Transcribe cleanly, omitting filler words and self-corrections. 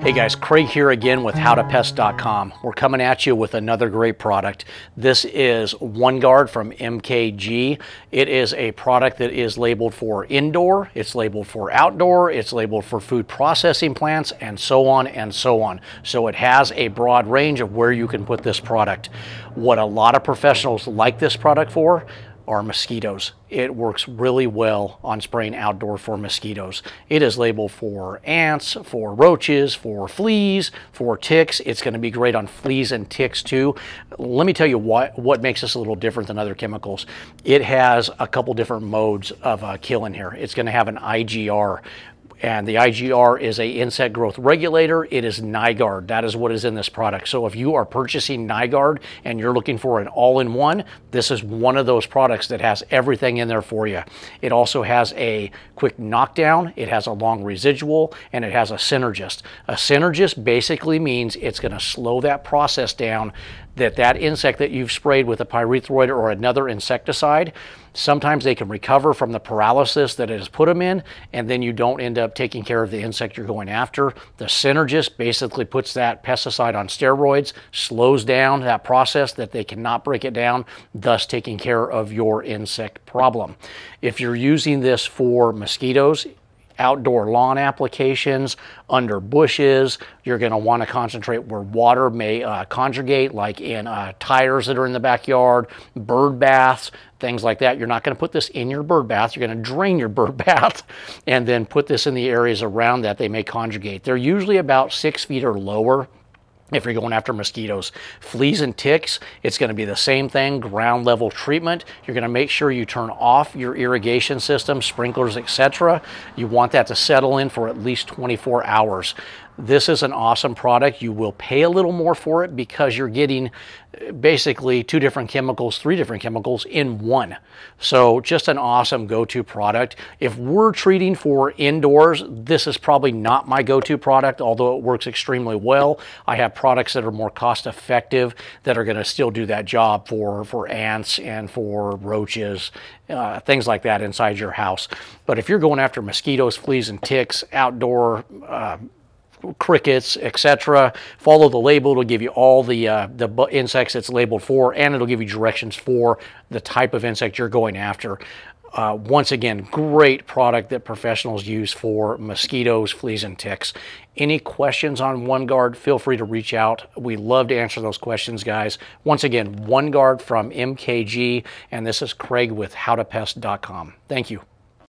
Hey guys, Craig here again with howtopest.com. We're coming at you with another great product. This is OneGuard from MKG. It is a product that is labeled for indoor, it's labeled for outdoor, it's labeled for food processing plants, and so on and so on. So it has a broad range of where you can put this product. What a lot of professionals like this product for are mosquitoes. It works really well on spraying outdoor for mosquitoes. It is labeled for ants, for roaches, for fleas, for ticks. It's going to be great on fleas and ticks too. Let me tell you what makes this a little different than other chemicals. It has a couple different modes of killing here. It's going to have an IGR. And the IGR is a insect growth regulator. It is NiGuard. That is what is in this product. So if you are purchasing NiGuard and you're looking for an all-in-one, this is one of those products that has everything in there for you. It also has a quick knockdown, it has a long residual, and it has a synergist. A synergist basically means it's going to slow that process down, that insect that you've sprayed with a pyrethroid or another insecticide, sometimes they can recover from the paralysis that it has put them in, and then you don't end up taking care of the insect you're going after. The synergist basically puts that pesticide on steroids, slows down that process that they cannot break it down, thus taking care of your insect problem. If you're using this for mosquitoes, outdoor lawn applications, under bushes, you're going to want to concentrate where water may conjugate, like in tires that are in the backyard, bird baths, things like that. You're not going to put this in your bird bath. You're going to drain your bird bath and then put this in the areas around that they may conjugate. They're usually about 6 feet or lower. If you're going after mosquitoes. Fleas and ticks, it's going to be the same thing, ground level treatment. You're going to make sure you turn off your irrigation system, sprinklers, etc. You want that to settle in for at least 24 hours. This is an awesome product. You will pay a little more for it because you're getting basically 2 different chemicals, 3 different chemicals in one. So just an awesome go-to product. If we're treating for indoors, this is probably not my go-to product, although it works extremely well. I have products that are more cost-effective that are going to still do that job for ants and for roaches, things like that inside your house. But if you're going after mosquitoes, fleas, and ticks, outdoor crickets, etc., follow the label. It'll give you all the insects it's labeled for, and it'll give you directions for the type of insect you're going after. Once again, great product that professionals use for mosquitoes, fleas, and ticks. Any questions on OneGuard, feel free to reach out. We love to answer those questions, guys. Once again, OneGuard from MKG, and this is Craig with howtopest.com. Thank you.